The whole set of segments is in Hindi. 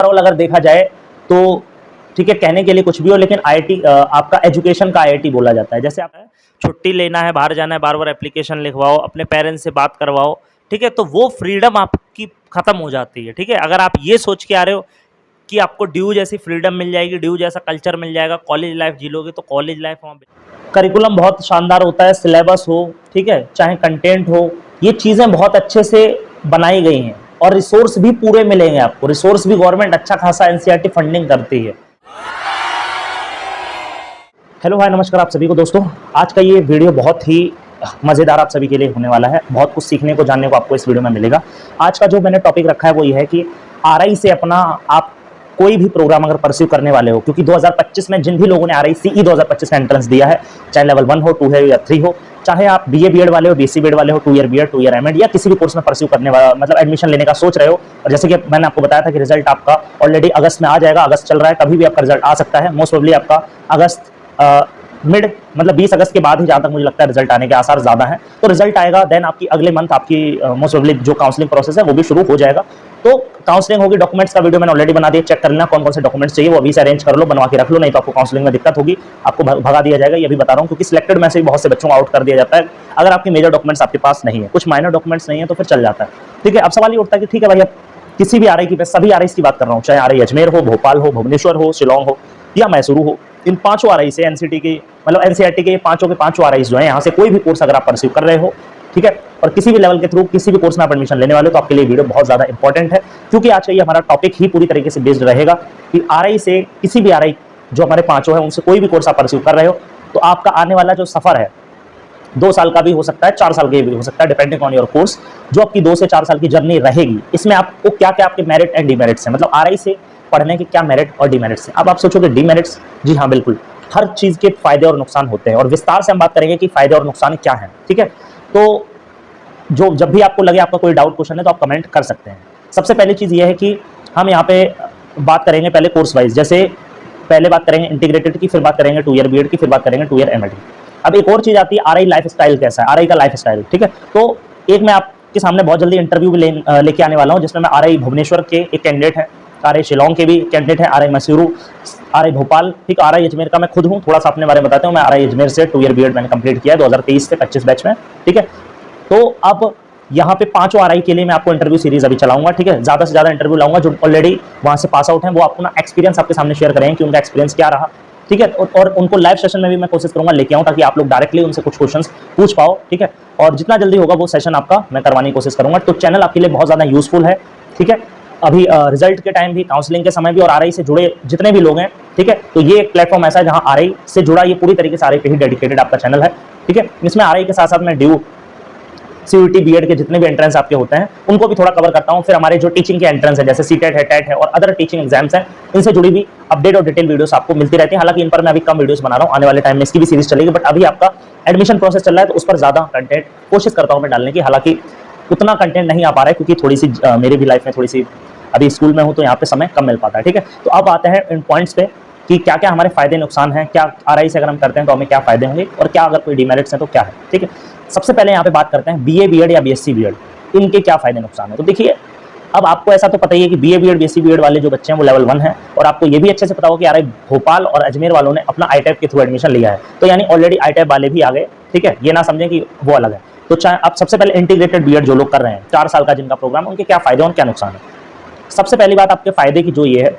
ओवरऑल अगर देखा जाए तो ठीक है, कहने के लिए कुछ भी हो, लेकिन आईआईटी आपका एजुकेशन का आईआईटी बोला जाता है। जैसे आप छुट्टी लेना है, बाहर जाना है, बार बार एप्लीकेशन लिखवाओ, अपने पेरेंट्स से बात करवाओ, ठीक है, तो वो फ्रीडम आपकी खत्म हो जाती है। ठीक है, अगर आप ये सोच के आ रहे हो कि आपको ड्यू जैसी फ्रीडम मिल जाएगी, ड्यू जैसा कल्चर मिल जाएगा, कॉलेज लाइफ जी लोगे, तो कॉलेज लाइफ वहाँ करिकुलम बहुत शानदार होता है, सिलेबस हो, ठीक है, चाहे कंटेंट हो, ये चीज़ें बहुत अच्छे से बनाई गई हैं और रिसोर्स भी पूरे मिलेंगे आपको। रिसोर्स भी गवर्नमेंट अच्छा खासा एनसीईआरटी फंडिंग करती है। हेलो हाय नमस्कार आप सभी को दोस्तों, आज का ये वीडियो बहुत ही मज़ेदार आप सभी के लिए होने वाला है। बहुत कुछ सीखने को जानने को आपको इस वीडियो में मिलेगा। आज का जो मैंने टॉपिक रखा है वो ये है कि आरआई से अपना आप कोई भी प्रोग्राम अगर परस्यू करने वाले हो, क्योंकि 2025 में जिन भी लोगों ने आरआई सीई 2025 का एंट्रेंस दिया है, चाहे लेवल 1 हो, 2 है या 3 हो, चाहे आप बीए बीएड वाले हो, बीएससी बीएड वाले हो, 2 ईयर बीएड, 2 ईयर एमएड या किसी भी कोर्स में परस्यू करने वाला, मतलब एडमिशन लेने का सोच रहे हो, और जैसे कि मैंने आपको बताया था कि रिजल्ट आपका ऑलरेडी अगस्त में आ जाएगा, अगस्त चल रहा है, कभी भी आपका रिजल्ट आ सकता है। मोस्ट प्रोबेबली आपका अगस्त मिड मतलब 20 अगस्त के बाद ही, जहां तक मुझे लगता है, रिजल्ट आने के आसार ज्यादा हैं। तो रिजल्ट आएगा, देन आपकी अगले मंथ आपकी मोस्ट प्रोबेबली जो काउंसलिंग प्रोसेस है वो भी शुरू हो जाएगा। तो काउंसलिंग होगी, डॉक्यूमेंट्स का वीडियो मैंने ऑलरेडी बना दिया, चेक कर लेना कौन कौन से डॉक्यूमेंट्स चाहिए, वो अभी से अरेंज कर लो, बनवा के रख लो, नहीं तो आपको काउंसलिंग में दिक्कत होगी, आपको भगा दिया जाएगा। ये भी बता रहा हूँ क्योंकि सिलेक्टेड में से बहुत से बच्चों को आउट कर दिया जाता है अगर आपके मेजर डॉक्यूमेंट्स आपके पास नहीं है। कुछ माइनर डॉक्यूमेंट्स नहीं है तो फिर चल जाता है। ठीक है, अब सवाल ये उठता है कि ठीक है भाई, अब किसी भी आरआई की, सभी आरआई की बात कर रहा हूँ, चाहे आरआई अजमेर हो, भोपाल हो, भुवनेश्वर हो, शिलोंग हो या मैसूरू हो, इन पांचों आरआई से एनसीटी के मतलब एनसीईआरटी के पांचों के पांचों आरआई जो है, यहाँ से कोई भी कोर्स अगर आप परस्यू कर रहे हो, ठीक है, और किसी भी लेवल के थ्रू किसी भी कोर्स में आप एडमिशन लेने वाले हो, तो आपके लिए वीडियो बहुत ज्यादा इंपॉर्टेंट है, क्योंकि आज का ये हमारा टॉपिक ही पूरी तरीके से बेस्ड रहेगा कि आरआई से किसी भी आरआई जो हमारे पांचों है उनसे कोई भी कोर्स आप परस्यू कर रहे हो, तो आपका आने वाला जो सफर है 2 साल का भी हो सकता है, 4 साल का भी हो सकता है, डिपेंडिंग ऑन योर कोर्स, जो आपकी 2 से 4 साल की जर्नी रहेगी, इसमें आपको क्या क्या आपके मेरिट एंड डिमेरिट्स हैं, मतलब आरआई से पढ़ने के क्या मेरिट और डिमेरिट्स हैं। अब आप सोचोगे डिमेरिट्स, जी हाँ बिल्कुल, हर चीज के फायदे और नुकसान होते हैं, और विस्तार से हम बात करेंगे कि फायदे और नुकसान क्या है। ठीक है, तो जो जब भी आपको लगे आपका कोई डाउट क्वेश्चन है तो आप कमेंट कर सकते हैं। सबसे पहली चीज ये है कि हम यहाँ पे बात करेंगे पहले कोर्स वाइज, जैसे पहले बात करेंगे इंटीग्रेटेड की, फिर बात करेंगे 2 ईयर बीएड की, फिर बात करेंगे 2 ईयर एमएड की। अब एक और चीज आती है, आरआई लाइफ स्टाइल कैसा है, आरआई का लाइफ स्टाइल। ठीक है, तो एक मैं आपके सामने बहुत जल्दी इंटरव्यू भी लेके आने वाला हूँ, जिसमें मैं आरआई भुवनेश्वर के एक कैंडिडेट है, आरआई शिलोंग के भी कैंडिडेट है, आरआई मैसूरू, आरआई भोपाल, ठीक, आरआई अजमेर का मैं खुद हूँ। थोड़ा सा अपने बारे में बताता हूँ, मैं आरआई अजमेर से 2 ईयर बीएड मैंने कंप्लीट किया है 2023 से 25 बैच में। ठीक है, तो अब यहाँ पे पांचों आरआई के लिए मैं आपको इंटरव्यू सीरीज अभी चलाऊंगा। ठीक है, ज्यादा से ज्यादा इंटरव्यू लाऊंगा, जो ऑलरेडी वहां से पास आउट हैं वो आपको ना एक्सपीरियंस आपके सामने शेयर करेंगे कि उनका एक्सपीरियंस क्या रहा। ठीक है, और उनको लाइव सेशन में भी मैं कोशिश करूंगा लेके आऊं, ताकि आप लोग डायरेक्टली उनसे कुछ क्वेश्चंस पूछ पाओ। ठीक है, और जितना जल्दी होगा वो सेशन आपका मैं करवाने की कोशिश करूंगा। तो चैनल आपके लिए बहुत ज्यादा यूजफुल है। ठीक है, अभी रिजल्ट के टाइम भी, काउंसलिंग के समय भी, और आरआई से जुड़े जितने भी लोग हैं, ठीक है, तो ये एक प्लेटफॉर्म ऐसा है जहां आरआई से जुड़ा, ये पूरी तरीके से आरआई पे ही डेडिकेटेड आपका चैनल है। ठीक है, इसमें आरआई के साथ साथ मैं ड्यू, सीयूटी, बीएड के जितने भी एंट्रेंस आपके होते हैं उनको भी थोड़ा कवर करता हूं। फिर हमारे जो टीचिंग के एंट्रेंस है, जैसे सीटेट है, टेट है और अदर टीचिंग एग्जाम्स हैं, इनसे जुड़ी भी अपडेट और डिटेल वीडियोस आपको मिलती रहती है। हालांकि इन पर मैं अभी कम वीडियोस बना रहा हूं, आने वाले टाइम में इसकी भी सीरीज चलेगी, बट अभी आपका एडमिशन प्रोसेस चल रहा है तो उस पर ज्यादा कंटेंट कोशिश करता हूं मैं डालने की। हालांकि उतना कंटेंट नहीं आ पा रहा है, क्योंकि थोड़ी सी मेरी भी लाइफ में थोड़ी सी अभी स्कूल में हूं, तो यहाँ पे समय कम मिल पाता है। ठीक है, तो अब आते हैं इन पॉइंट्स पे कि क्या क्या हमारे फायदे नुकसान हैं, क्या आरआई से अगर हम करते हैं तो हमें क्या फायदे होंगे, और क्या अगर कोई डिमेरिट्स हैं तो क्या है। ठीक है, सबसे पहले यहाँ पे बात करते हैं बीए बीएड या बीएससी बीएड, इनके क्या फायदे नुकसान है। तो देखिए, अब आपको ऐसा तो पता ही है कि बीए बीएड बीएससी बीएड वाले जो बच्चे हैं वो लेवल 1 है, और आपको ये भी अच्छे से पता हो कि आरआई भोपाल और अजमेर वालों ने अपना आईटैब के थ्रू एडमिशन लिया है, तो यानी ऑलरेडी आईटैब वाले भी आ गए। ठीक है, ये ना समझें कि वो अलग है। तो चाहे आप सबसे पहले इंटीग्रेटेड बीएड जो लोग कर रहे हैं, 4 साल का जिनका प्रोग्राम, उनके क्या फायदे और क्या नुकसान है। सबसे पहली बात आपके फायदे की जो ये है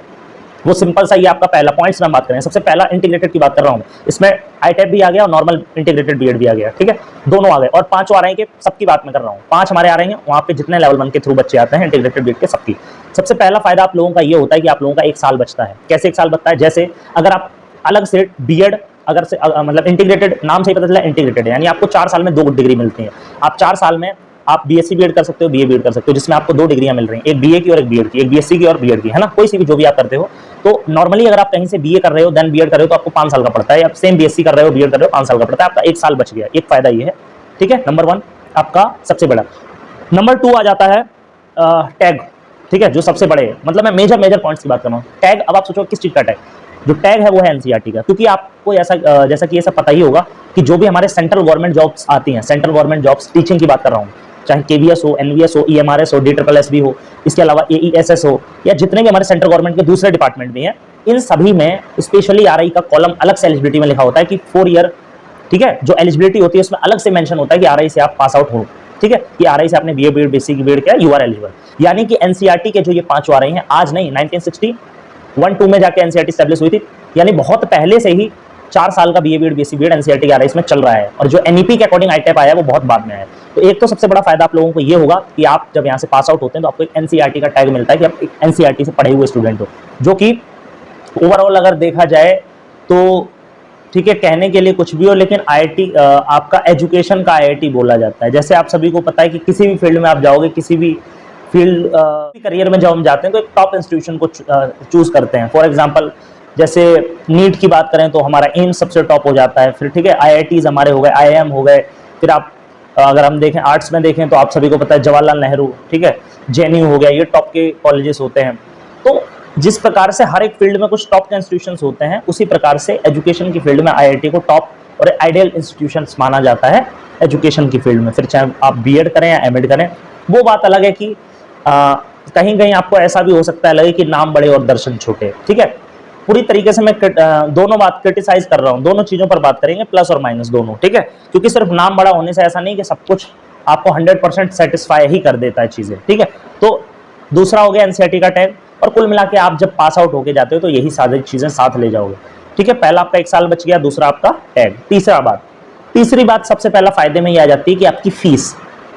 वो सिंपल सा, ये आपका पहला पॉइंट्स में बात करें। सबसे पहला इंटीग्रेटेड की बात कर रहा हूँ, इसमें आईटैब भी आ गया और नॉर्मल इंटीग्रेटेड बीएड भी आ गया। ठीक है, दोनों आ गए, और 5 आ रहे हैं, सबकी बात मैं कर रहा हूँ, 5 हमारे आ रहे हैं वहाँ पे जितने लेवल 1 के थ्रू बच्चे आते हैं इंटीग्रेटेड बीएड के, सबकी। सबसे पहला फायदा आप लोगों का ये होता है कि आप लोगों का 1 साल बचता है। कैसे 1 साल बचता है, जैसे अगर आप अलग से बीएड अगर से मतलब इंटीग्रेटेड, नाम से ही पता चला इंटीग्रेटेड है, यानी आपको 4 साल में 2 डिग्री मिलती है। आप 4 साल में आप बीएससी बीएड कर सकते हो, बीए बीएड कर सकते हो, जिसमें आपको 2 डिग्रियां मिल रही हैं, एक बीए की और एक बीएड की, एक बीएससी की और बीएड की, है ना, कोई सी भी जो भी आप करते हो। तो नॉर्मली अगर आप कहीं से बीए कर रहे हो देन बीएड कर रहे हो तो आपको 5 साल का पड़ता है, या सेम बीएससी कर रहे हो बीएड कर रहे हो 5 साल का पड़ता है, आपका 1 साल बच गया। एक फायदा ये है। ठीक है, नंबर 1 आपका सबसे बड़ा। नंबर 2 आ जाता है टैग। ठीक है, जो सबसे बड़े, मतलब मैं मेजर पॉइंट्स की बात कर रहा हूँ। टैग, अब आप सोचो किस चीज का टैग, जो टैग है वो है एनसीईआरटी का, क्योंकि आपको ऐसा जैसा कि ये सब पता ही होगा कि जो भी हमारे सेंट्रल गवर्नमेंट जॉब्स आती हैं, सेंट्रल गवर्नमेंट जॉब्स, टीचिंग की बात कर रहा हूँ, चाहे केवीएस हो, एनवीएस हो, ईएमआरएस हो, DSSS हो, इसके अलावा AESS हो, या जितने भी हमारे सेंट्रल गवर्नमेंट के दूसरे डिपार्टमेंट भी हैं, इन सभी में स्पेशली आरआई का कॉलम अलग से एलिजिबिलिटी में लिखा होता है कि 4 ईयर, ठीक है, जो एलिजिबिलिटी होती है उसमें अलग से मेंशन होता है कि आरआई से आप पास आउट हो, ठीक है, कि आरआई से आपने बीए बीएड बेसिक बीएड किया, यू आर एलिजिबल। यानी कि एनसीईआरटी के जो ये 5 आरआई हैं, आज नहीं, 1961-2 में जाके एनसीईआरटी स्टैब्लिश हुई थी, यानी बहुत पहले से ही 4 साल का BA BEd basic BEd NCERT के आरआई में चल रहा है, और जो एनईपी के अकॉर्डिंग आईटेप आया है वो बहुत बाद में आया है। तो एक तो सबसे बड़ा फायदा आप लोगों को ये होगा कि आप जब यहाँ से पास आउट होते हैं तो आपको एक एनसीईआरटी का टैग मिलता है कि आप एक एनसीईआरटी से पढ़े हुए स्टूडेंट हो, जो कि ओवरऑल अगर देखा जाए तो ठीक है, कहने के लिए कुछ भी हो, लेकिन आईआईटी आपका एजुकेशन का आईआईटी बोला जाता है। जैसे आप सभी को पता है कि किसी भी फील्ड में आप जाओगे, किसी भी फील्ड करियर में जब हम जाते हैं तो एक टॉप इंस्टीट्यूशन को चूज करते हैं। फॉर एग्जांपल जैसे नीट की बात करें तो हमारा एम्स सबसे टॉप हो जाता है, फिर ठीक है आईआईटीज हमारे हो गए, आईआईएम हो गए, फिर आप अगर हम देखें आर्ट्स में देखें तो आप सभी को पता है जवाहरलाल नेहरू, ठीक है, जेएनयू हो गया, ये टॉप के कॉलेजेस होते हैं। तो जिस प्रकार से हर एक फील्ड में कुछ टॉप के इंस्टीट्यूशंस होते हैं, उसी प्रकार से एजुकेशन की फील्ड में आईआईटी को टॉप और आइडियल इंस्टीट्यूशंस माना जाता है एजुकेशन की फील्ड में। फिर चाहे आप बीएड करें या एमएड करें, वो बात अलग है कि कहीं कहीं आपको ऐसा भी हो सकता है लगे कि नाम बड़े और दर्शन छोटे, ठीक है। पूरी तरीके से मैं दोनों बात क्रिटिसाइज कर रहा हूँ, दोनों चीजों पर बात करेंगे, प्लस और माइनस दोनों, ठीक है, क्योंकि सिर्फ नाम बड़ा होने से ऐसा नहीं कि सब कुछ आपको 100% सेटिस्फाई ही कर देता है चीजें, ठीक है। तो दूसरा हो गया एनसीईआरटी का टैग, और कुल मिला के आप जब पास आउट होके जाते हो तो यही सारी चीजें साथ ले जाओगे, ठीक है। पहला आपका 1 साल बच गया, दूसरा आपका टैग। तीसरी बात सबसे पहला फायदे में ये आ जाती है कि आपकी फीस।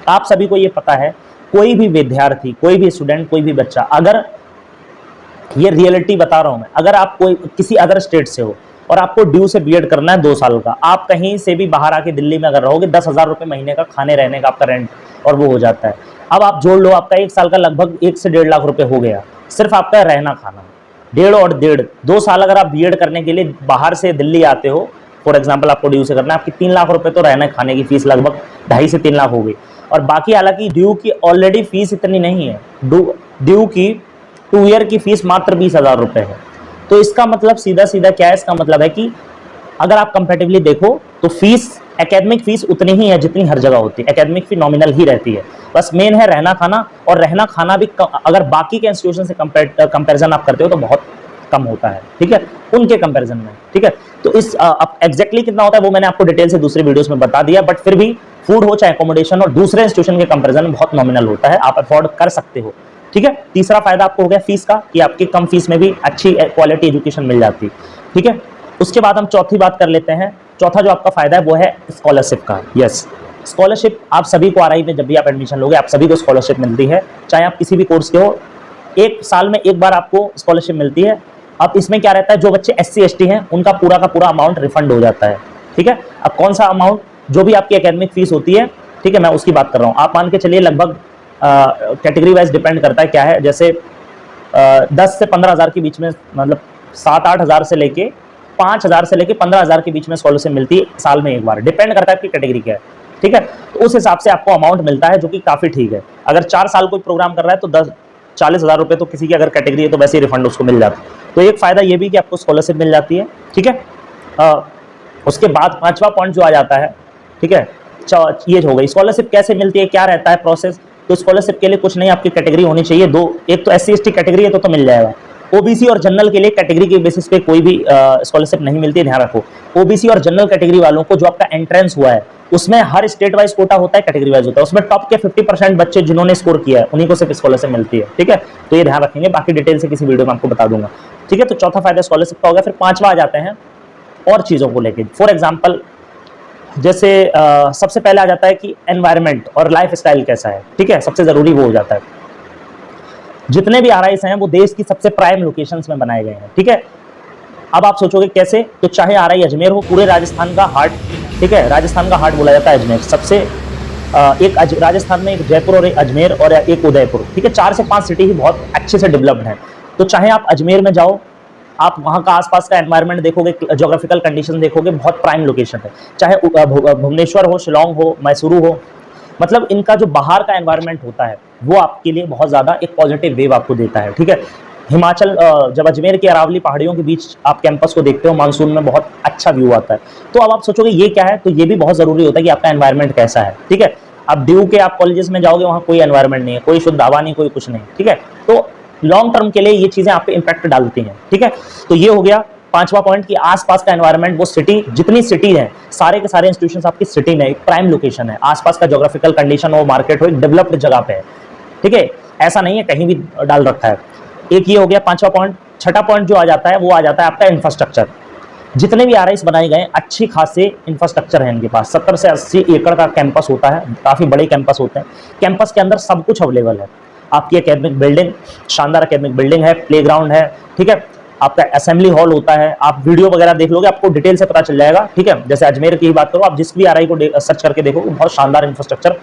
आप सभी को ये पता है, कोई भी विद्यार्थी, कोई भी स्टूडेंट, कोई भी बच्चा, अगर ये रियलिटी बता रहा हूं मैं, अगर आप कोई किसी अदर स्टेट से हो और आपको ड्यू से बीएड करना है 2 साल का, आप कहीं से भी बाहर आके दिल्ली में अगर रहोगे 10,000 रुपये महीने का खाने रहने का आपका रेंट और वो हो जाता है। अब आप जोड़ लो, आपका 1 साल का लगभग 1 से 1.5 लाख रुपए हो गया, सिर्फ आपका रहना खाना। 1.5 और 1.5, 2 साल अगर आप बीएड करने के लिए बाहर से दिल्ली आते हो, फॉर एग्जाम्पल आपको ड्यू से करना है, आपकी 3 लाख रुपए तो रहने खाने की फीस लगभग 2.5 से 3 लाख हो गई। और बाकी हालांकि ड्यू की ऑलरेडी फीस इतनी नहीं है, ड्यू की 2 ईयर की फीस मात्र 20,000 रुपए है। तो इसका मतलब सीधा सीधा क्या है, इसका मतलब है कि अगर आप कंपैरेटिवली देखो तो फीस, एकेडमिक फीस उतनी ही है जितनी हर जगह होती है, एकेडमिक फी नॉमिनल ही रहती है, बस मेन है रहना खाना, और रहना खाना भी अगर बाकी के इंस्टीट्यूशन से कंपैरिजन आप करते हो तो बहुत कम होता है, ठीक है, उनके कंपैरिजन में, ठीक है। तो इस अब एग्जैक्टली कितना होता है वो मैंने आपको डिटेल से दूसरे वीडियोस में बता दिया, बट फिर भी फूड हो चाहे अकोमोडेशन और दूसरे इंस्टीट्यूशन के कंपैरिजन में बहुत नॉमिनल होता है, आप अफोर्ड कर सकते हो, ठीक है। तीसरा फायदा आपको हो गया फीस का, कि आपकी कम फीस में भी अच्छी क्वालिटी एजुकेशन मिल जाती है, ठीक है। उसके बाद हम चौथी बात कर लेते हैं। चौथा जो आपका फायदा है वो है स्कॉलरशिप का। यस, स्कॉलरशिप आप सभी को आरआई में जब भी आप एडमिशन लोगे आप सभी को स्कॉलरशिप मिलती है, चाहे आप किसी भी कोर्स के हो, 1 साल में 1 बार आपको स्कॉलरशिप मिलती है। अब इसमें क्या रहता है, जो बच्चे SC ST हैं उनका पूरा का पूरा अमाउंट रिफंड हो जाता है, ठीक है। अब कौन सा अमाउंट, जो भी आपकी एकेडमिक फीस होती है, ठीक है, मैं उसकी बात कर रहा हूँ। आप मान के चलिए लगभग कैटेगरी वाइज डिपेंड करता है, क्या है, जैसे 10 से 15,000 के बीच में, मतलब 7-8 हज़ार से लेके 5,000 से लेके 15,000 के बीच में स्कॉलरशिप मिलती है साल में 1 बार, डिपेंड करता है आपकी कैटेगरी क्या है, ठीक है। तो उस हिसाब से आपको अमाउंट मिलता है, जो कि काफ़ी ठीक है। अगर 4 साल कोई प्रोग्राम कर रहा है तो 40,000 रुपये तो किसी की अगर कैटेगरी है तो वैसे ही रिफंड उसको मिल जाता है। तो एक फ़ायदा ये भी कि आपको स्कॉलरशिप मिल जाती है, ठीक है। उसके बाद 5वां पॉइंट जो आ जाता है, ठीक है, ये हो गई स्कॉलरशिप कैसे मिलती है, क्या रहता है प्रोसेस। तो स्कॉलरशिप के लिए कुछ नहीं, आपकी कैटेगरी होनी चाहिए 2, एक तो SC ST कैटेगरी है तो मिल जाएगा। OBC और जनरल के लिए कैटेगरी के बेसिस पे कोई भी स्कॉलरशिप नहीं मिलती है, ध्यान रखो। OBC और जनरल कैटेगरी वालों को जो आपका एंट्रेंस हुआ है उसमें हर स्टेट वाइज कोटा होता है, कैटेगरी वाइज होता है, उसमें टॉप के 50% बच्चे जिन्होंने स्कोर किया है उन्हीं को सिर्फ स्कॉलरशिप मिलती है, ठीक है। तो ये ध्यान रखेंगे, बाकी डिटेल से किसी वीडियो में आपको बता दूंगा, ठीक है। तो चौथा फायदा स्कॉलरशिप का हो गया। फिर 5वां आ जाते हैं और चीज़ों को लेकर। फॉर एग्जाम्पल जैसे सबसे पहले आ जाता है कि एनवायरनमेंट और लाइफ स्टाइल कैसा है, ठीक है, सबसे ज़रूरी वो हो जाता है। जितने भी आरआईस हैं वो देश की सबसे प्राइम लोकेशंस में बनाए गए हैं, ठीक है। अब आप सोचोगे कैसे, तो चाहे आरआई अजमेर हो, पूरे राजस्थान का हार्ट, ठीक है, राजस्थान का हार्ट बोला जाता है अजमेर, सबसे एक राजस्थान में एक जयपुर और एक अजमेर और एक उदयपुर, ठीक है, 4 से 5 सिटी ही बहुत अच्छे से डेवलप्ड हैं। तो चाहे आप अजमेर में जाओ, आप वहाँ का आसपास का एनवायरनमेंट देखोगे, ज्योग्राफिकल कंडीशन देखोगे, बहुत प्राइम लोकेशन है। चाहे भुवनेश्वर हो, शिलोंग हो, मैसूरू हो, मतलब इनका जो बाहर का एनवायरनमेंट होता है वो आपके लिए बहुत ज़्यादा एक पॉजिटिव वेव आपको देता है, ठीक है। हिमाचल, जब अजमेर के अरावली पहाड़ियों के बीच आप कैंपस को देखते हो मानसून में, बहुत अच्छा व्यू आता है। तो अब आप सोचोगे ये क्या है, तो ये भी बहुत ज़रूरी होता है कि आपका एनवायरनमेंट कैसा है, ठीक है। अब ड्यू के आप कॉलेजेस में जाओगे, वहाँ कोई एनवायरमेंट नहीं है, कोई शुद्ध हवा नहीं, कोई कुछ नहीं, ठीक है। तो लॉन्ग टर्म के लिए ये चीजें आप पे इंपैक्ट डालती हैं, ठीक है। तो ये हो गया पांचवा पॉइंट कि आसपास का एनवायरनमेंट, वो सिटी, जितनी सिटी है सारे के सारे इंस्टीट्यूशंस आपकी सिटी में, एक प्राइम लोकेशन है, आसपास का ज्योग्राफिकल कंडीशन हो, मार्केट हो, एक डेवलप्ड जगह पे है, ठीक है। ऐसा नहीं है कहीं भी डाल रखा है। एक ये हो गया पांचवा पॉइंट। छठा पॉइंट जो आ जाता है वो आ जाता है आपका इंफ्रास्ट्रक्चर। जितने भी आरआईस बनाए गए अच्छी खासे इंफ्रास्ट्रक्चर है इनके पास। 70 से 80 एकड़ का कैंपस होता है, काफी बड़े कैंपस होते हैं। कैंपस के अंदर सब कुछ अवेलेबल है। आपकी एकेडमिक बिल्डिंग, शानदार एकेडमिक बिल्डिंग है, प्लेग्राउंड है, ठीक है। आपका असेंबली हॉल होता है। आप वीडियो वगैरह देख लोगे, आपको डिटेल से पता चल जाएगा, ठीक है। जैसे अजमेर की ही बात करो, आप जिस भी आरआई को सर्च करके देखो, बहुत शानदार इंफ्रास्ट्रक्चर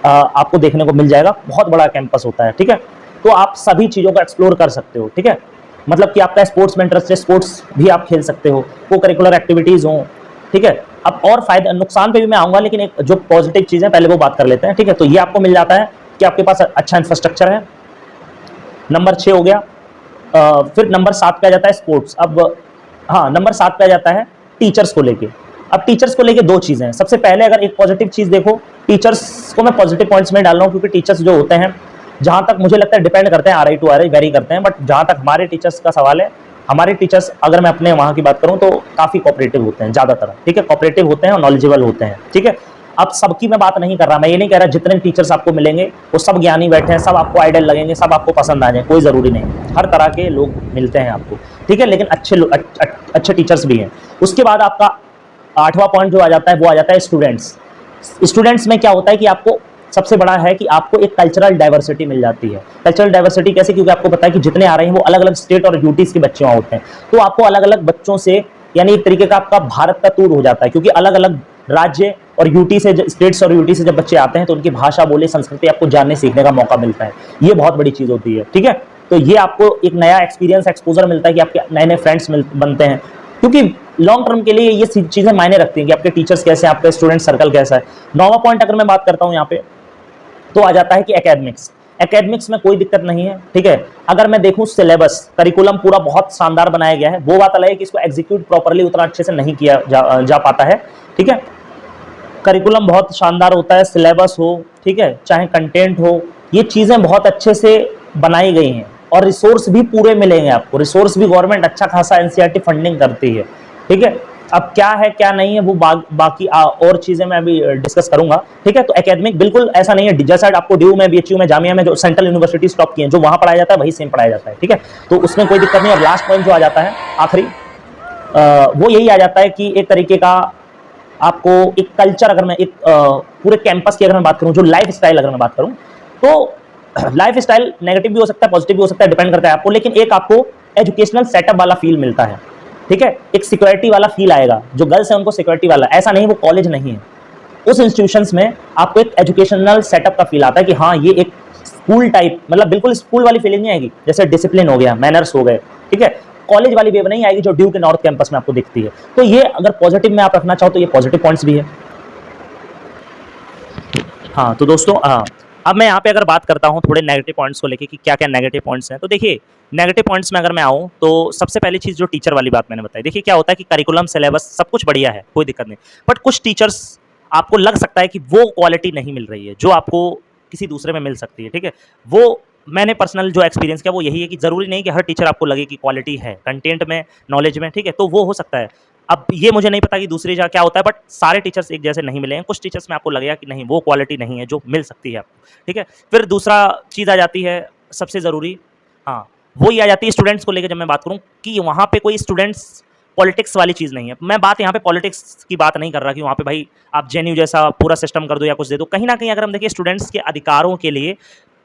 आपको देखने को मिल जाएगा। बहुत बड़ा कैंपस होता है, ठीक है। तो आप सभी चीजों को एक्सप्लोर कर सकते हो, ठीक है। मतलब कि आपका स्पोर्ट्स में इंटरेस्ट है, स्पोर्ट्स भी आप खेल सकते हो, को करिकुलर एक्टिविटीज हो, ठीक है। अब और फायदे नुकसान पे भी मैं आऊंगा, लेकिन एक जो पॉजिटिव चीजें पहले वो बात कर लेते हैं, ठीक है। तो ये आपको मिल जाता है कि आपके पास अच्छा इंफ्रास्ट्रक्चर है। नंबर 6 हो गया। फिर नंबर 7 पे आ जाता है स्पोर्ट्स। अब हाँ, नंबर 7 पे आ जाता है टीचर्स को लेके। अब टीचर्स को लेके दो चीजें हैं। सबसे पहले अगर एक पॉजिटिव चीज देखो, टीचर्स को मैं पॉजिटिव पॉइंट्स में डाल रहा हूँ, क्योंकि टीचर्स जो होते हैं, जहां तक मुझे लगता है डिपेंड करते हैं, आरआई टू आरआई वेरी करते हैं, बट जहां तक हमारे टीचर्स का सवाल है, हमारे टीचर्स अगर मैं अपने वहां की बात करूं तो काफी कोऑपरेटिव होते हैं ज्यादातर, ठीक है। कोऑपरेटिव होते हैं और नॉलेजेबल होते हैं, ठीक है। अब सबकी मैं बात नहीं कर रहा, मैं ये नहीं कह रहा जितने टीचर्स आपको मिलेंगे वो सब ज्ञानी बैठे हैं, सब आपको आइडियल लगेंगे, सब आपको पसंद आ जाए, कोई जरूरी नहीं। हर तरह के लोग मिलते हैं आपको, ठीक है, लेकिन अच्छे टीचर्स भी हैं। उसके बाद आपका 8वां पॉइंट जो आ जाता है वो आ जाता है स्टूडेंट्स। स्टूडेंट्स में क्या होता है कि आपको सबसे बड़ा है कि आपको एक कल्चरल डाइवर्सिटी मिल जाती है। कल्चरल डाइवर्सिटी कैसे? क्योंकि आपको पता है कि जितने आ रहे हैं वो अलग अलग स्टेट और यूटीज के बच्चे वहां होते हैं, तो आपको अलग अलग बच्चों से, यानी एक तरीके का आपका भारत का टूर हो जाता है, क्योंकि अलग अलग राज्य और यूटी से, स्टेट्स और यूटी से जब बच्चे आते हैं तो उनकी भाषा, बोली, संस्कृति आपको जानने सीखने का मौका मिलता है। ये बहुत बड़ी चीज होती है, ठीक है। तो ये आपको एक नया एक्सपीरियंस, एक्सपोजर मिलता है कि आपके नए नए फ्रेंड्स बनते हैं, क्योंकि लॉन्ग टर्म के लिए ये चीजें मायने रखती हैं कि आपके टीचर्स कैसे हैं, आपका स्टूडेंट सर्कल कैसा है। 9वां पॉइंट अगर मैं बात करता हूं यहाँ पे, तो आ जाता है कि एकेडमिक्स। एकेडमिक्स में कोई दिक्कत नहीं है, ठीक है। अगर मैं देखूं सिलेबस, करिकुलम पूरा बहुत शानदार बनाया गया है। वो बात अलग है कि इसको एग्जीक्यूट प्रॉपर्ली उतना अच्छे से नहीं किया जा पाता है, ठीक है। करिकुलम बहुत शानदार होता है, सिलेबस हो, ठीक है, चाहे कंटेंट हो, ये चीजें बहुत अच्छे से बनाई गई हैं और रिसोर्स भी पूरे मिलेंगे आपको। रिसोर्स भी गवर्नमेंट अच्छा खासा एनसीईआरटी फंडिंग करती है, ठीक है। अब क्या है क्या नहीं है वो बाकी और चीजें मैं अभी डिस्कस करूंगा, ठीक है। तो एकेडमिक बिल्कुल ऐसा नहीं है, जैसा आपको ड्यू में, बीएचयू में, जामिया में जो सेंट्रल यूनिवर्सिटी टॉप की हैं, जो वहां पढ़ाया जाता है वही सेम पढ़ाया जाता है, ठीक है। तो उसमें कोई दिक्कत नहीं। अब लास्ट पॉइंट जो आ जाता है आखिरी, वो यही आ जाता है कि एक तरीके का आपको एक कल्चर, अगर मैं एक पूरे कैंपस की अगर मैं बात करूं, जो लाइफ स्टाइल अगर मैं बात करूं, तो लाइफ स्टाइल नेगेटिव भी हो सकता है, पॉजिटिव भी हो सकता है, डिपेंड करता है आपको, लेकिन एक आपको एजुकेशनल सेटअप वाला फील मिलता है, ठीक है। एक सिक्योरिटी वाला फील आएगा, जो गर्ल्स है उनको सिक्योरिटी वाला, ऐसा नहीं वो कॉलेज नहीं है, उस इंस्टीट्यूशंस में आपको एक एजुकेशनल सेटअप का फील आता है कि हाँ ये एक स्कूल टाइप, मतलब बिल्कुल स्कूल वाली फीलिंग नहीं आएगी, जैसे डिसिप्लिन हो गया, मैनर्स हो गए, ठीक है। कॉलेज वाली वेव नहीं आएगी जो ड्यू के नॉर्थ कैंपस में आपको दिखती है। तो ये अगर पॉजिटिव में आप रखना चाहो तो ये पॉजिटिव पॉइंट्स भी है। हाँ तो दोस्तों, अब मैं यहाँ पे अगर बात करता हूँ थोड़े नेगेटिव पॉइंट्स को लेके कि क्या क्या नेगेटिव पॉइंट्स हैं, तो देखिए नेगेटिव पॉइंट्स में अगर मैं आऊँ तो सबसे पहली चीज़ जो टीचर वाली बात मैंने बताई, देखिए क्या होता है कि करिकुलम, सिलेबस सब कुछ बढ़िया है, कोई दिक्कत नहीं, बट कुछ टीचर्स आपको लग सकता है कि वो क्वालिटी नहीं मिल रही है जो आपको किसी दूसरे में मिल सकती है, ठीक है। वो मैंने पर्सनल जो एक्सपीरियंस किया वो यही है कि ज़रूरी नहीं कि हर टीचर आपको लगे कि क्वालिटी है कंटेंट में, नॉलेज में, ठीक है, तो वो हो सकता है। अब ये मुझे नहीं पता कि दूसरी जगह क्या होता है, बट सारे टीचर्स एक जैसे नहीं मिले हैं। कुछ टीचर्स में आपको लगेगा कि नहीं वो क्वालिटी नहीं है जो मिल सकती है आपको, ठीक है। फिर दूसरा चीज़ आ जाती है सबसे ज़रूरी, हाँ वो ये आ जाती है स्टूडेंट्स को लेकर। जब मैं बात करूँ कि वहाँ पे कोई स्टूडेंट्स पॉलिटिक्स वाली चीज़ नहीं है, मैं बात यहाँ पे पॉलिटिक्स की बात नहीं कर रहा कि वहाँ पे भाई आप जेएनयू जैसा पूरा सिस्टम कर दो या कुछ दे दो। कहीं ना कहीं अगर हम देखिए स्टूडेंट्स के अधिकारों के लिए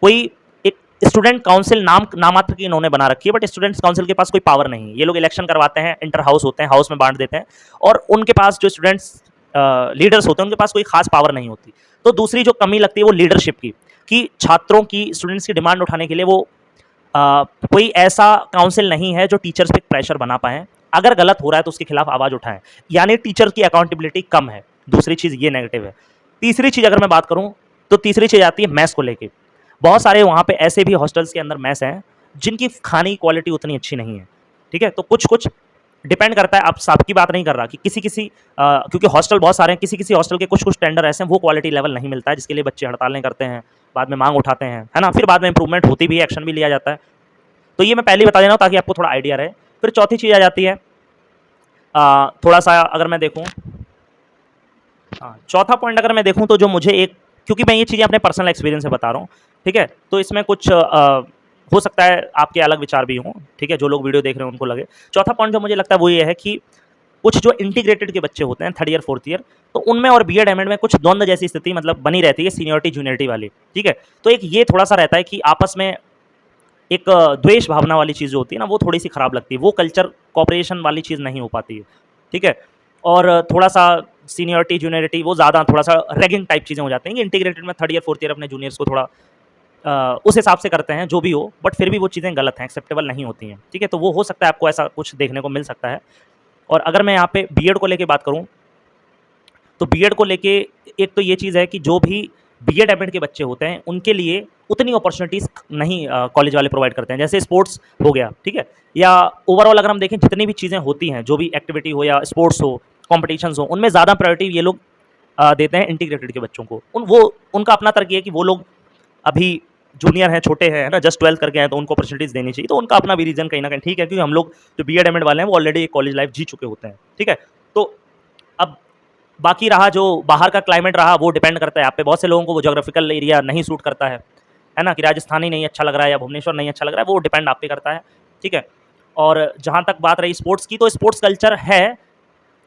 कोई एक स्टूडेंट काउंसिल नामात्र की इन्होंने बना रखी है, बट स्टूडेंट्स काउंसिल के पास कोई पावर नहीं है। ये लोग इलेक्शन करवाते हैं, इंटर हाउस होते हैं, हाउस में बांट देते हैं, और उनके पास जो स्टूडेंट्स लीडर्स होते हैं उनके पास कोई खास पावर नहीं होती। तो दूसरी जो कमी लगती है वो लीडरशिप की, कि छात्रों की, स्टूडेंट्स की डिमांड उठाने के लिए वो कोई ऐसा काउंसिल नहीं है जो टीचर्स पे प्रेशर बना पाए, अगर गलत हो रहा है तो उसके खिलाफ आवाज़ उठाएं, यानी टीचर की अकाउंटेबिलिटी कम है। दूसरी चीज़ ये नेगेटिव है। तीसरी चीज़ अगर मैं बात करूँ तो तीसरी चीज़ आती है मैथ्स को लेके। बहुत सारे वहाँ पे ऐसे भी हॉस्टल्स के अंदर मैथ्स हैं जिनकी खाने की क्वालिटी उतनी अच्छी नहीं है, ठीक है। तो कुछ डिपेंड करता है, आप सबकी बात नहीं कर रहा कि किसी किसी क्योंकि हॉस्टल बहुत सारे हैं, किसी किसी हॉस्टल के कुछ कुछ टेंडर ऐसे हैं वो क्वालिटी लेवल नहीं मिलता है, जिसके लिए बच्चे हड़तालें करते हैं, बाद में मांग उठाते हैं, है ना, फिर बाद में इंप्रूवमेंट होती भी है, एक्शन भी लिया जाता है। तो ये मैं पहले ही बता दे रहा हूँ ताकि आपको थोड़ा आइडिया रहे। फिर चौथी चीज़ आ जाती है, थोड़ा सा अगर मैं देखूँ, चौथा पॉइंट अगर मैं देखूँ तो जो मुझे एक, क्योंकि मैं ये चीज़ें अपने पर्सनल एक्सपीरियंस से बता रहा हूँ, ठीक है, तो इसमें कुछ हो सकता है आपके अलग विचार भी हों, ठीक है, जो लोग वीडियो देख रहे हैं उनको लगे। चौथा पॉइंट जो मुझे लगता है वो ये है कि कुछ जो इंटीग्रेटेड के बच्चे होते हैं 3rd ईयर 4th ईयर, तो उनमें और बीएड एमएड में कुछ द्वंद्व जैसी स्थिति मतलब बनी रहती है, सीनियरिटी जूनियरिटी वाली, ठीक है। तो एक ये थोड़ा सा रहता है कि आपस में एक द्वेष भावना वाली चीज़ जो होती है ना, वो थोड़ी सी खराब लगती है, वो कल्चर कॉपरेशन वाली चीज़ नहीं हो पाती है, ठीक है। और थोड़ा सा सीनियरिटी जूनियरिटी वो ज़्यादा थोड़ा सा रैगिंग टाइप चीज़ें हो जाती हैं कि इंटीग्रेटेड में 3rd ईयर 4th ईयर अपने जूनियर्स को थोड़ा उस हिसाब से करते हैं, जो भी हो, बट फिर भी वो चीज़ें गलत हैं, एक्सेप्टेबल नहीं होती हैं, ठीक है। तो वो हो सकता है आपको ऐसा कुछ देखने को मिल सकता है। और अगर मैं यहाँ पे बीएड को लेके बात करूँ, तो बीएड को लेके एक तो ये चीज़ है कि जो भी बीएड एमएड के बच्चे होते हैं उनके लिए उतनी अपॉर्चुनिटीज़ नहीं कॉलेज वाले प्रोवाइड करते हैं, जैसे स्पोर्ट्स हो गया, ठीक है, या ओवरऑल अगर हम देखें जितनी भी चीज़ें होती हैं, जो भी एक्टिविटी हो या स्पोर्ट्स हो, कॉम्पिटिशन्स हो, उनमें ज़्यादा प्रायोरिटी ये लोग देते हैं इंटीग्रेटेड के बच्चों को। उनका अपना तर्क ये है कि वो लोग अभी जूनियर हैं, छोटे हैं, है ना, जस्ट 12th करके हैं, तो उनको अपॉर्चुनिटीज़ देनी चाहिए। तो उनका अपना भी रीज़न कहीं न कहीं ठीक है, क्योंकि हम लोग जो बीएड एमएड वाले हैं वो ऑलरेडी कॉलेज लाइफ जी चुके होते हैं, ठीक है। तो अब बाकी रहा जो बाहर का क्लाइमेट रहा, वो डिपेंड करता है आप पे। बहुत से लोगों को वो ज्योग्राफिकल एरिया नहीं सूट करता है ना, कि राजस्थान ही नहीं अच्छा लग रहा है या भुवनेश्वर नहीं अच्छा लग रहा है, वो डिपेंड आप पे करता है, ठीक है। और जहाँ तक बात रही स्पोर्ट्स की, तो स्पोर्ट्स कल्चर है,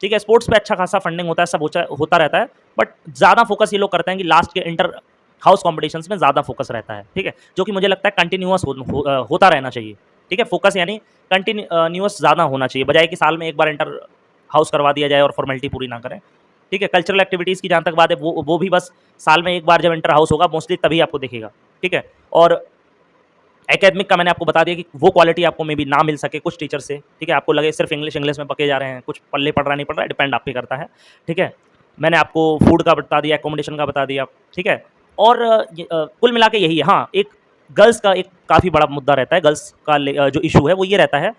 ठीक है, स्पोर्ट्स पे अच्छा खासा फंडिंग होता है, सब होता रहता है, बट ज़्यादा फोकस ये लोग करते हैं कि लास्ट के इंटर हाउस कॉम्पिटिशन्स में ज़्यादा फोकस रहता है, ठीक है, जो कि मुझे लगता है कंटिन्यूअस होता रहना चाहिए, ठीक है। फोकस यानी कंटिन्यूअस ज़्यादा होना चाहिए, बजाय कि साल में एक बार इंटर हाउस करवा दिया जाए और फॉर्मेलिटी पूरी ना करें, ठीक है। कल्चरल एक्टिविटीज़ की जहाँ तक बात है, वो भी बस साल में एक बार जब इंटर हाउस होगा मोस्टली तभी आपको दिखेगा, ठीक है। और एकेडमिक का मैंने आपको बता दिया कि वो क्वालिटी आपको मे बी ना मिल सके कुछ टीचर से, ठीक है, आपको लगे सिर्फ इंग्लिश में पके जा रहे हैं, कुछ पल्ले पड़ रहा नहीं पड़ रहा है, डिपेंड आप पे करता है, ठीक है। मैंने आपको फूड का बता दिया, एकोमोडेशन का बता दिया, ठीक है। और कुल मिला के यही है। हाँ, एक गर्ल्स का एक काफ़ी बड़ा मुद्दा रहता है, गर्ल्स का जो इशू है वो ये रहता है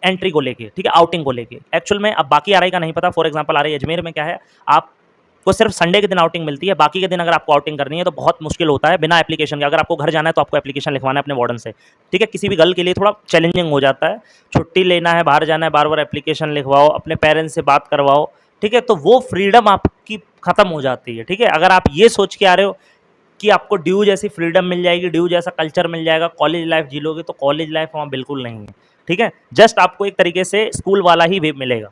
एंट्री को लेके, ठीक है, आउटिंग को लेके। एक्चुअल में अब बाकी आरआई का नहीं पता, फॉर एग्जांपल आरआई अजमेर में क्या है, आपको सिर्फ संडे के दिन आउटिंग मिलती है, बाकी के दिन अगर आपको आउटिंग करनी है तो बहुत मुश्किल होता है बिना एप्लीकेशन के। अगर आपको घर जाना है तो आपको एप्लीकेशन लिखवाना है अपने वार्डन से, ठीक है। किसी भी गर्ल के लिए थोड़ा चैलेंजिंग हो जाता है, छुट्टी लेना है, बाहर जाना है, बार बार एप्लीकेशन लिखवाओ, अपने पेरेंट्स से बात करवाओ, ठीक है, तो वो फ्रीडम आपकी खत्म हो जाती है, ठीक है। अगर आप ये सोच के आ रहे हो कि आपको ड्यू जैसी फ्रीडम मिल जाएगी, ड्यू जैसा कल्चर मिल जाएगा, कॉलेज लाइफ जी लोगे, तो कॉलेज लाइफ वहाँ बिल्कुल नहीं है, ठीक है। जस्ट आपको एक तरीके से स्कूल वाला ही वेब मिलेगा,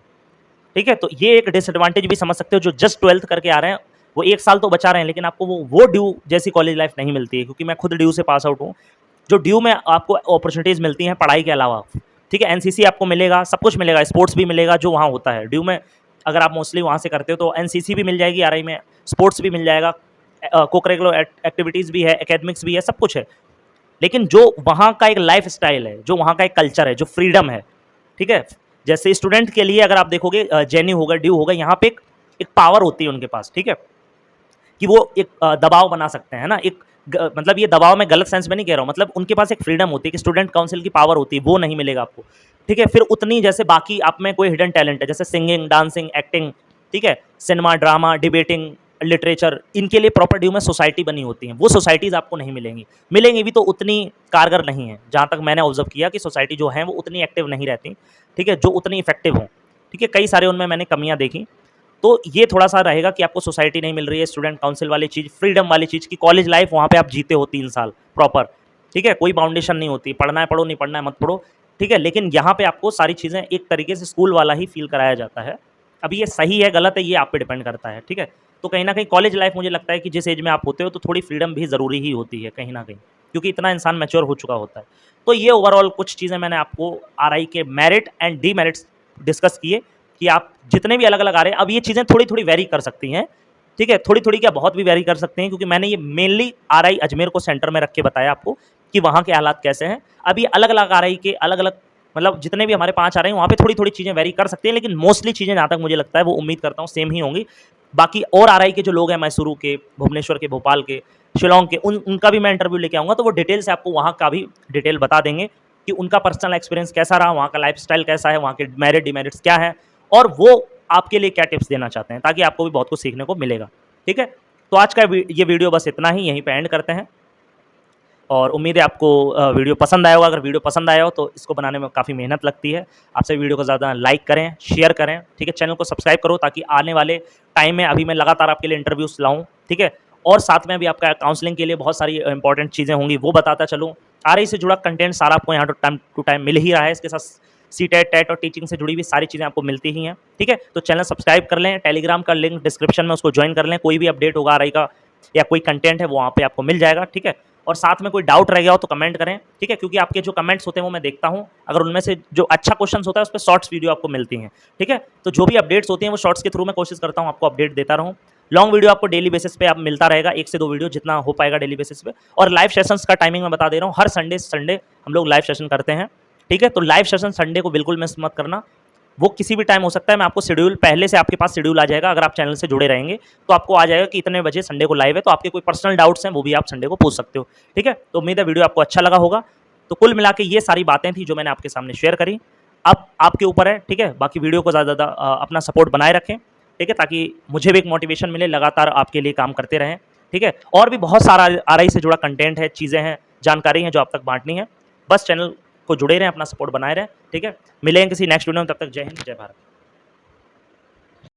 ठीक है। तो ये एक डिसएडवांटेज भी समझ सकते हो, जो जस्ट 12th करके आ रहे हैं वो एक साल तो बचा रहे हैं, लेकिन आपको वो ड्यू जैसी कॉलेज लाइफ नहीं मिलती है, क्योंकि मैं खुद ड्यू से पास आउट हूँ। जो ड्यू में आपको अपॉर्चुनिटीज़ मिलती हैं पढ़ाई के अलावा, ठीक है, एनसीसी आपको मिलेगा, सब कुछ मिलेगा, स्पोर्ट्स भी मिलेगा जो वहाँ होता है ड्यू में। अगर आप मोस्टली वहाँ से करते हो तो एनसीसी भी मिल जाएगी आरआई में, स्पोर्ट्स भी मिल जाएगा, को करिकुलर एक्टिविटीज़ भी है, एकेडमिक्स भी है, सब कुछ है। लेकिन जो वहाँ का एक लाइफ स्टाइल है, जो वहाँ का एक कल्चर है, जो फ्रीडम है, ठीक है, जैसे स्टूडेंट के लिए अगर आप देखोगे जेएनयू होगा, ड्यू होगा, यहाँ पे एक पावर होती है उनके पास, ठीक है, कि वो एक दबाव बना सकते हैं ना, एक मतलब ये दबाव में गलत सेंस में नहीं कह रहा हूँ, मतलब उनके पास एक फ्रीडम होती है कि स्टूडेंट काउंसिल की पावर होती है, वो नहीं मिलेगा आपको, ठीक है। फिर उतनी जैसे बाकी आप में कोई हिडन टैलेंट है, जैसे सिंगिंग, डांसिंग, एक्टिंग, ठीक है, सिनेमा, ड्रामा, डिबेटिंग, लिटरेचर, इनके लिए प्रॉपर ड्यू में सोसाइटी बनी होती है, वो सोसाइटीज़ आपको नहीं मिलेंगी, मिलेंगी भी तो उतनी कारगर नहीं है। जहाँ तक मैंने ऑब्जर्व किया कि सोसाइटी जो है वो उतनी एक्टिव नहीं रहती, ठीक है, जो उतनी इफेक्टिव हों, ठीक है, कई सारे उनमें मैंने कमियाँ देखी। तो ये थोड़ा सा रहेगा कि आपको सोसाइटी नहीं मिल रही है, स्टूडेंट काउंसिल वाली चीज़, फ्रीडम वाली चीज़ की कॉलेज लाइफ वहाँ पे आप जीते हो 3 साल प्रॉपर, ठीक है, कोई बाउंडेशन नहीं होती, पढ़ना है पढ़ो, नहीं पढ़ना है मत पढ़ो, ठीक है। लेकिन यहाँ पे आपको सारी चीज़ें एक तरीके से स्कूल वाला ही फील कराया जाता है। अभी ये सही है गलत है ये आप पे डिपेंड करता है, ठीक है। तो कहीं ना कहीं कॉलेज लाइफ मुझे लगता है कि जिस एज में आप होते हो तो थोड़ी फ्रीडम भी ज़रूरी ही होती है कहीं ना कहीं, क्योंकि इतना इंसान मैच्योर हो चुका होता है। तो ये ओवरऑल कुछ चीज़ें मैंने आपको आरआई के मेरिट एंड डीमेरिट्स डिस्कस किए कि आप जितने भी अलग अलग आ रहे हैं, अब ये चीज़ें थोड़ी थोड़ी वेरी कर सकती हैं, ठीक है, थोड़ी थोड़ी क्या बहुत भी वेरी कर सकते हैं, क्योंकि मैंने ये मेनली आरआई अजमेर को सेंटर में रख के बताया आपको कि वहाँ के हालात कैसे हैं। अब ये अलग अलग आरआई के अलग अलग मतलब जितने भी हमारे 5 आ रहे हैं वहाँ पे थोड़ी थोड़ी चीज़ें वेरी कर सकती हैं, लेकिन मोस्टली चीज़ें जहाँ तक मुझे लगता है वो उम्मीद करता हूँ सेम ही होंगी। बाकी और आरआई के जो लोग हैं, मैसूरू के, भुवनेश्वर के, भोपाल के, शिलोंग के, उनका भी मैं इंटरव्यू लेके आऊँगा, तो वो डिटेल से आपको वहाँ का भी डिटेल बता देंगे कि उनका पर्सनल एक्सपीरियंस कैसा रहा, वहाँ का लाइफस्टाइल कैसा है, वहाँ के मेरिट डिमेरिट्स क्या है, और वो आपके लिए क्या टिप्स देना चाहते हैं, ताकि आपको भी बहुत कुछ सीखने को मिलेगा। ठीक है, तो आज का ये वीडियो बस इतना ही, यहीं पे एंड करते हैं, और उम्मीद है आपको वीडियो पसंद आया होगा। अगर वीडियो पसंद आया हो तो इसको बनाने में काफ़ी मेहनत लगती है, आपसे वीडियो को ज़्यादा लाइक करें, शेयर करें, ठीक है, चैनल को सब्सक्राइब करो, ताकि आने वाले टाइम में अभी मैं लगातार आपके लिए इंटरव्यूज़ लाऊँ, ठीक है, और साथ में भी आपका काउंसलिंग के लिए बहुत सारी इंपॉर्टेंट चीज़ें होंगी, वो बताता चलूँ। आरआई से जुड़ा कंटेंट सारा आपको यहाँ टाइम टू टाइम मिल ही रहा है, इसके साथ सीटेट, टेट और टीचिंग से जुड़ी हुई सारी चीज़ें आपको मिलती ही हैं। ठीक है, तो चैनल सब्सक्राइब कर लें, टेलीग्राम का लिंक डिस्क्रिप्शन में, उसको ज्वाइन कर लें, कोई भी अपडेट होगा आरआई का या कोई कंटेंट है वो वहाँ पे आपको मिल जाएगा। ठीक है, और साथ में कोई डाउट रह गया हो तो कमेंट करें, ठीक है, क्योंकि आपके जो कमेंट्स होते हैं वो मैं देखता हूँ, अगर उनमें से जो अच्छा क्वेश्चन होता है उस पर शॉर्ट्स वीडियो आपको मिलती हैं। ठीक है, तो जो भी अपडेट्स होती हैं वो शॉर्ट्स के थ्रू मैं कोशिश करता हूँ आपको अपडेट देता रहूँ। लॉन्ग वीडियो आपको डेली बेसिस पे आप मिलता रहेगा, 1 से 2 वीडियो जितना हो पाएगा डेली बेसिस पे। और लाइव सेशंस का टाइमिंग मैं बता दे रहा हूँ, हर संडे हम लोग लाइव सेशन करते हैं। ठीक है, तो लाइव सेशन संडे को बिल्कुल मिस मत करना, वो किसी भी टाइम हो सकता है। मैं आपको शेड्यूल पहले से आपके पास शेड्यूल आ जाएगा, अगर आप चैनल से जुड़े रहेंगे तो आपको आ जाएगा कि इतने बजे संडे को लाइव है, तो आपके कोई पर्सनल डाउट्स हैं वो भी आप संडे को पूछ सकते हो। ठीक है, तो उम्मीद है वीडियो आपको अच्छा लगा होगा। तो कुल मिला के ये सारी बातें थी जो मैंने आपके सामने शेयर करी। अब आपके ऊपर है, ठीक है, बाकी वीडियो को ज़्यादा ज़्यादा अपना सपोर्ट बनाए रखें, ठीक है, ताकि मुझे भी एक मोटिवेशन मिले, लगातार आपके लिए काम करते रहें। ठीक है, और भी बहुत सारा आरआई से जुड़ा कंटेंट है, चीज़ें हैं, जानकारी हैं जो आप तक बांटनी है। बस चैनल को जुड़े रहें, अपना सपोर्ट बनाए रहें। ठीक है, मिलेंगे किसी नेक्स्ट वीडियो में, तब तक जय हिंद, जय भारत।